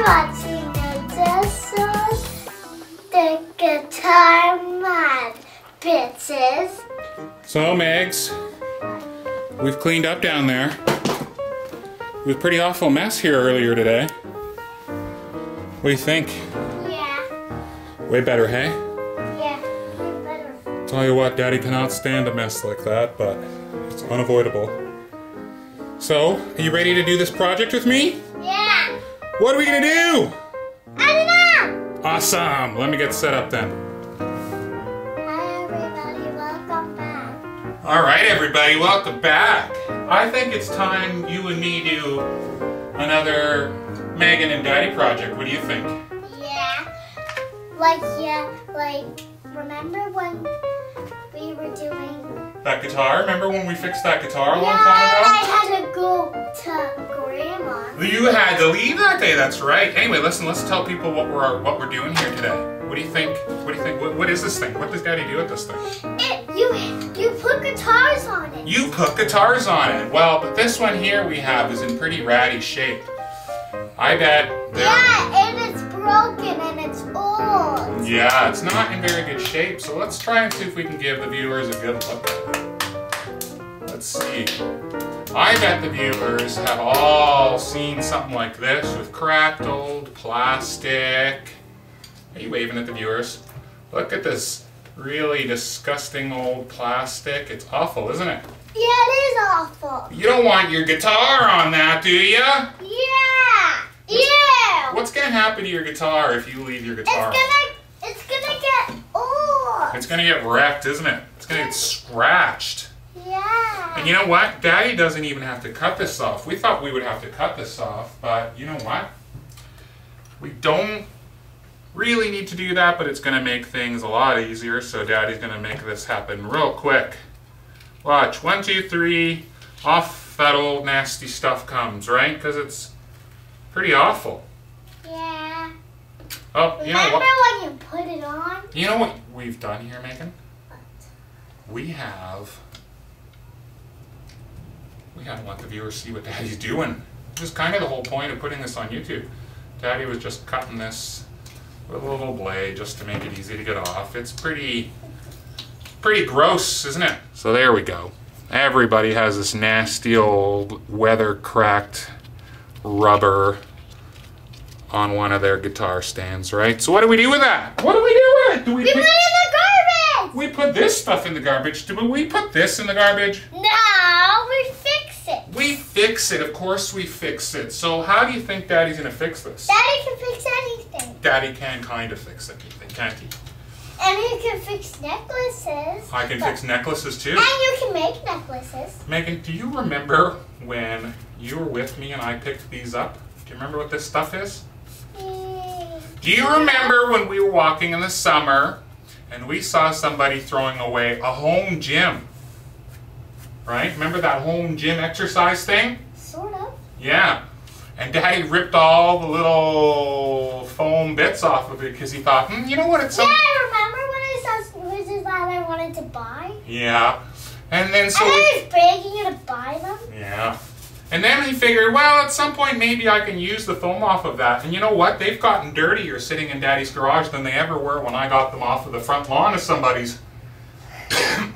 watching the Guitar Mod, bitches. So, Megs, we've cleaned up down there. It was a pretty awful mess here earlier today. What do you think? Yeah. Way better, hey? Yeah, way better. Tell you what, Daddy cannot stand a mess like that, but it's unavoidable. So, are you ready to do this project with me? Yeah. What are we gonna do? I don't know. Awesome! Let me get set up then. Hi everybody, welcome back. Alright everybody, welcome back. I think it's time you and me do another Megan and Daddy project. What do you think? Yeah, remember when we were doing... That guitar? Remember when we fixed that guitar a long Yeah, time ago? I had to go to Grandma. You had to leave that day, that's right. Anyway, listen, let's tell people what we're doing here today. What do you think? What do you think? What is this thing? What does Daddy do with this thing? You put guitars on it. You put guitars on it. Well, but this one here we have is in pretty ratty shape. I bet Yeah, and it's broken and it's old. Yeah, it's not in very good shape, so let's try and see if we can give the viewers a good look at it. Let's see. I bet the viewers have all seen something like this with cracked old plastic. Are you waving at the viewers? Look at this really disgusting old plastic. It's awful, isn't it? Yeah, it is awful. You don't want your guitar on that, do ya? Yeah. Yeah. What's gonna happen to your guitar if you leave your guitar on? It's gonna get old. It's gonna get wrecked, isn't it? It's gonna get scratched. Yeah. And you know what? Daddy doesn't even have to cut this off. We thought we would have to cut this off, but you know what? We don't really need to do that, but it's gonna make things a lot easier, so Daddy's gonna make this happen real quick. Watch, 1, 2, 3, off that old nasty stuff comes, right? Because it's pretty awful. Yeah. Oh, you know Remember what? when you put it on? You know what we've done here, Megan? What? We haven't let the viewers see what Daddy's doing. This is kind of the whole point of putting this on YouTube. Daddy was just cutting this with a little blade just to make it easy to get off. It's pretty gross, isn't it? So there we go. Everybody has this nasty old weather-cracked rubber on one of their guitar stands, right? So what do we do with that? What do we do with it? We put it in the garbage! We put this stuff in the garbage. Do we put this in the garbage? No, we fix it. We fix it. Of course we fix it. So how do you think Daddy's going to fix this? Daddy can fix anything. Daddy can kind of fix anything, can't he? And you can fix necklaces. I can fix necklaces too. And you can make necklaces. Megan, do you remember when you were with me and I picked these up? Do you remember what this stuff is? Do you remember when we were walking in the summer and we saw somebody throwing away a home gym? Right? Remember that home gym exercise thing? Sort of. Yeah. And Daddy ripped all the little foam bits off of it because he thought, you know what, it's Yeah, I remember when I saw Wizards that I wanted to buy. Yeah. And then so... And I was begging you to buy them. Yeah. And then he figured, well, at some point maybe I can use the foam off of that. And you know what? They've gotten dirtier sitting in Daddy's garage than they ever were when I got them off of the front lawn of somebody's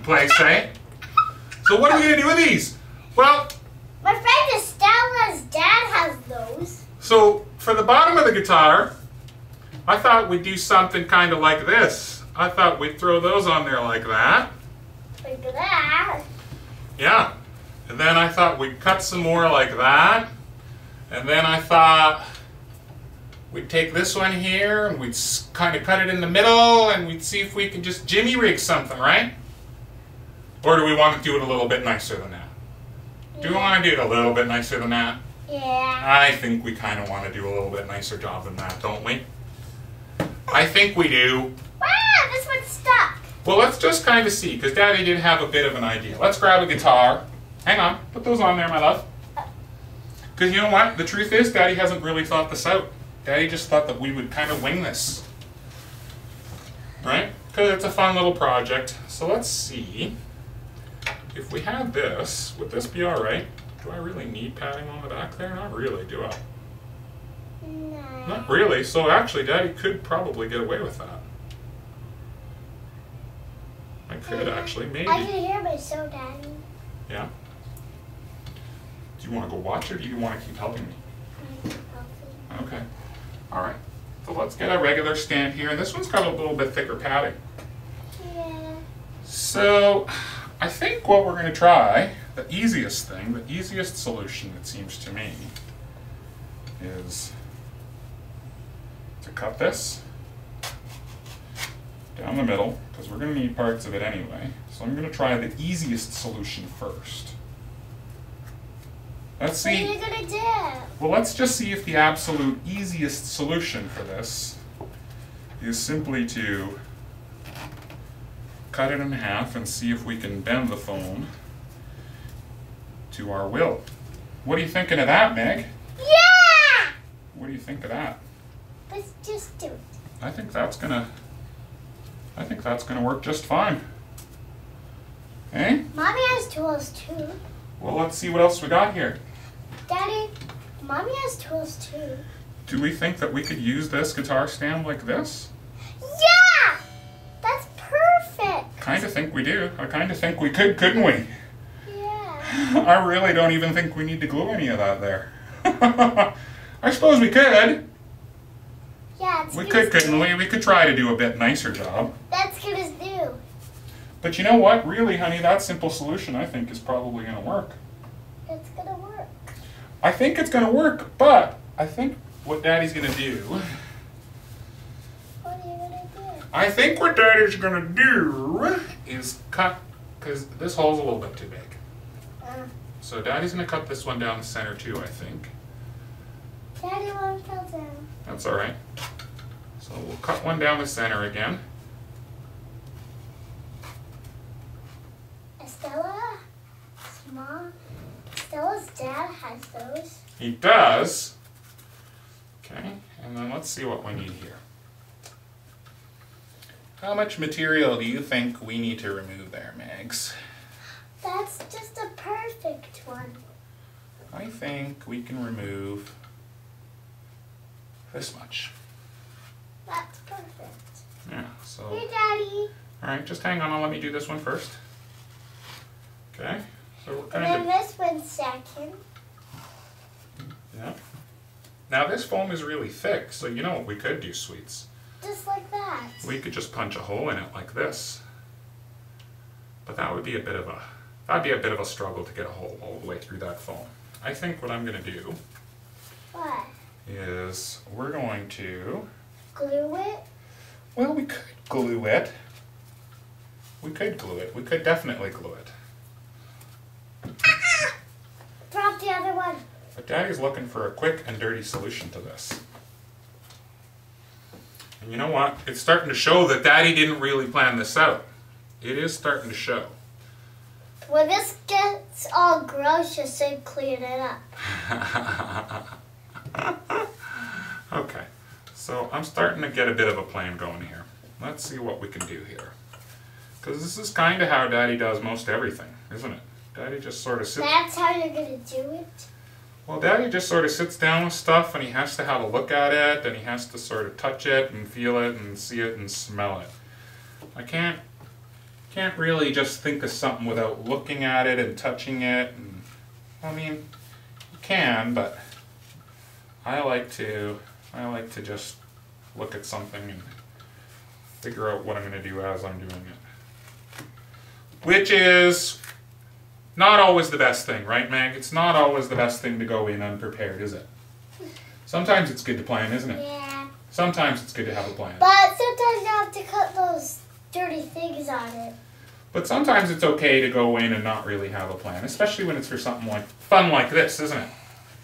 place, eh? So what are we going to do with these? Well... My friend Estella's dad has those. So for the bottom of the guitar, I thought we'd do something kind of like this. I thought we'd throw those on there like that. Like that. Yeah. And then I thought we'd cut some more like that. And then I thought we'd take this one here and we'd kind of cut it in the middle and we'd see if we can just jimmy rig something, right? Or do we want to do it a little bit nicer than that? Do we want to do it a little bit nicer than that? Yeah. I think we kind of want to do a little bit nicer job than that, don't we? I think we do. Wow, this one's stuck. Well, let's just kind of see, because Daddy did have a bit of an idea. Let's grab a guitar. Hang on, put those on there, my love. Because you know what? The truth is, Daddy hasn't really thought this out. Daddy just thought that we would kind of wing this. Right? Because it's a fun little project. So let's see. If we had this, would this be alright? Do I really need padding on the back there? Not really, do I? No. Not really. So actually, Daddy could probably get away with that. I could actually, maybe. I can hear myself, Daddy. Yeah? Do you want to go watch it, or do you want to keep helping me? Okay. All right. So let's get a regular stand here. And this one's got a little bit thicker padding. Yeah. So I think what we're going to try, the easiest thing, the easiest solution, it seems to me, is to cut this down the middle, because we're going to need parts of it anyway. So I'm going to try the easiest solution first. Let's What are see. you gonna do? Well, let's just see if the absolute easiest solution for this is simply to cut it in half and see if we can bend the foam to our will. What are you thinking of that, Meg? Yeah! What do you think of that? Let's just do it. I think that's gonna work just fine. Eh? Mommy has tools too. Well, let's see what else we got here. Daddy, Mommy has tools too. Do we think that we could use this guitar stand like this? Yeah! That's perfect! Kind of think we do. I kind of think we could, couldn't we? Yeah. I really don't even think we need to glue any of that there. I suppose we could. Yeah, it's We good could, as couldn't new. we? We could try to do a bit nicer job. That's good as new. But you know what? Really, honey, that simple solution I think is probably going to work. It's gonna work. I think it's going to work, but I think what Daddy's going to do... What are you gonna do? I think what Daddy's going to do is cut, because this hole's a little bit too big. So Daddy's going to cut this one down the center too, I think. Daddy, one fell down. That's all right. So we'll cut one down the center again. Stella's dad has those. He does. Okay, and then let's see what we need here. How much material do you think we need to remove there, Megs? That's just a perfect one. I think we can remove this much. That's perfect. Yeah, so... Here, Daddy. Alright, just hang on, let me do this one first. Okay, so we're And kind then of... this one second. Yeah. Now this foam is really thick, so you know what we could do, sweets? Just like that. We could just punch a hole in it like this. But that would be a bit of a... That'd be a bit of a struggle to get a hole all the way through that foam. I think what I'm going to do What? is we're going to... Glue it? Well, we could glue it. We could glue it. We could definitely glue it. Drop the other one. But Daddy's looking for a quick and dirty solution to this. And you know what? It's starting to show that Daddy didn't really plan this out. It is starting to show. When this gets all gross, just say clean it up. Okay, so I'm starting to get a bit of a plan going here. Let's see what we can do here. Because this is kind of how Daddy does most everything, isn't it? Daddy just sort of sits... That's how you're going to do it? Well, Daddy just sort of sits down with stuff and he has to have a look at it and he has to sort of touch it and feel it and see it and smell it. I can't really just think of something without looking at it and touching it. And, I mean, you can, but I like to just look at something and figure out what I'm going to do as I'm doing it. Which is not always the best thing, right, Meg? It's not always the best thing to go in unprepared, is it? Sometimes it's good to plan, isn't it? Yeah. Sometimes it's good to have a plan. But sometimes you have to cut those dirty things on it. But sometimes it's okay to go in and not really have a plan, especially when it's for something like fun like this, isn't it?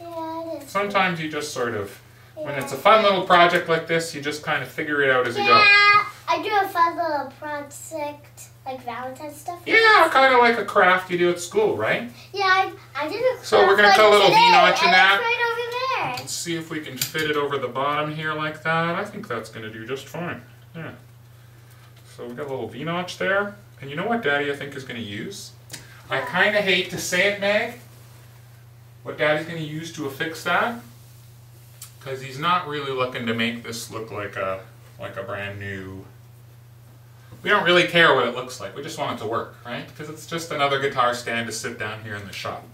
Yeah, it is. Sometimes you just sort of, when it's a fun little project like this, you just kind of figure it out as you go. Yeah, I do a fun little project, like Valentine's stuff. Yeah, kind of like a craft you do at school, right? Yeah, I did a So we're gonna craft cut a little today, V-notch in and that. it's right over there. Let's see if we can fit it over the bottom here like that. I think that's going to do just fine. Yeah. So we got a little V-notch there. And you know what Daddy I think is going to use? I kind of hate to say it, Meg. What Daddy's going to use to affix that because he's not really looking to make this look like a brand new. We don't really care what it looks like. We just want it to work, right? Because it's just another guitar stand to sit down here in the shop.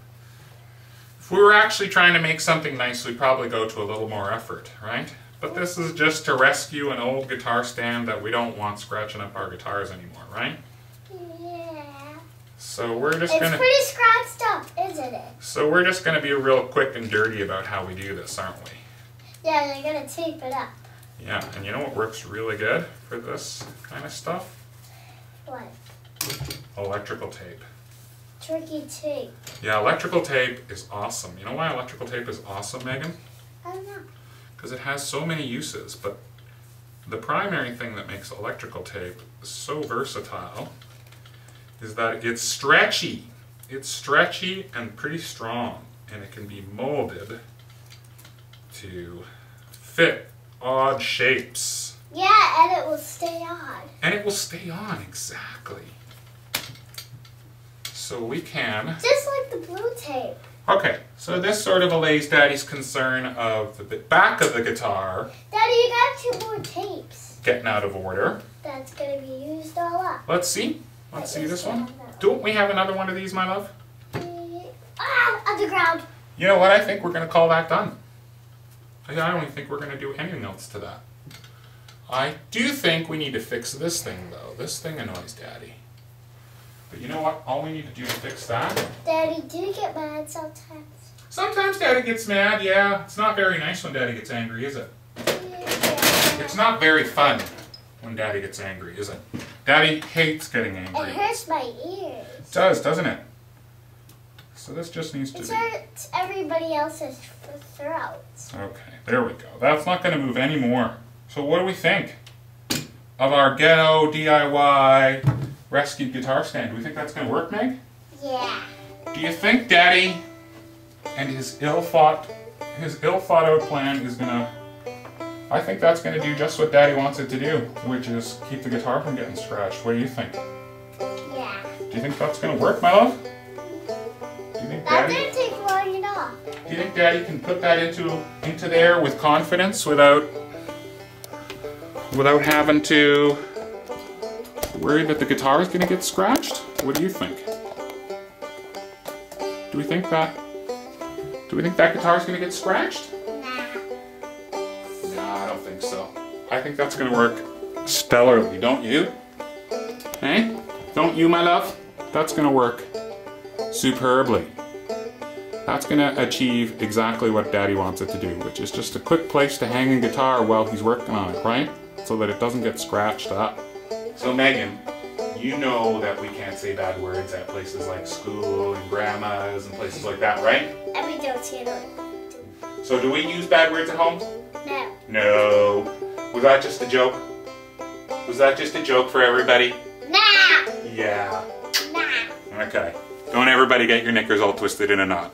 If we were actually trying to make something nice, we'd probably go to a little more effort, right? But this is just to rescue an old guitar stand that we don't want scratching up our guitars anymore, right? Yeah. So we're just gonna. It's pretty scratched up, isn't it? So we're just gonna be real quick and dirty about how we do this, aren't we? Yeah, they're gonna tape it up. Yeah, and you know what works really good for this kind of stuff? What? Electrical tape. Tricky tape. Yeah, electrical tape is awesome. You know why electrical tape is awesome, Megan? I don't know. Because it has so many uses, but the primary thing that makes electrical tape so versatile is that it's stretchy. It's stretchy and pretty strong, and it can be molded to fit odd shapes. Yeah, and it will stay on. And it will stay on, exactly. So we can... Just like the blue tape. Okay, so this sort of allays Daddy's concern of the back of the guitar Daddy, you got 2 more tapes. getting out of order. That's gonna be used all up. Let's see. Let's see this one. Underground. Don't we have another one of these, my love? Underground. You know what? I think we're going to call that done. I don't even think we're going to do anything else to that. I do think we need to fix this thing, though. This thing annoys Daddy. But you know what? All we need to do to fix that... Daddy, do you get mad sometimes? Sometimes Daddy gets mad, yeah. It's not very nice when Daddy gets angry, is it? Yeah. It's not very fun when Daddy gets angry, is it? Daddy hates getting angry. It hurts my ears. It does, doesn't it? So this just needs to It be... hurts everybody else's throats. Okay, there we go. That's not going to move anymore. So what do we think of our ghetto DIY rescued guitar stand? Do we think that's going to work, Meg? Yeah. Do you think Daddy and his ill-thought out plan is going to... I think that's going to do just what Daddy wants it to do, which is keep the guitar from getting scratched. What do you think? Yeah. Do you think that's going to work, my love? Do you think That Daddy... didn't take long enough. Do you think Daddy can put that into there with confidence without having to worry that the guitar is going to get scratched? What do you think? Do we think that guitar is going to get scratched? Nah. No, I don't think so. I think that's going to work stellarly, don't you? Hey? Don't you, my love? That's going to work superbly. That's going to achieve exactly what Daddy wants it to do, which is just a quick place to hang a guitar while he's working on it, right? So that it doesn't get scratched up. So Megan, you know that we can't say bad words at places like school and grandma's and places like that, right? And we don't see it. So do we use bad words at home? No. No. Was that just a joke? Was that just a joke for everybody? Nah. Yeah. Nah. Okay. Don't everybody get your knickers all twisted in a knot.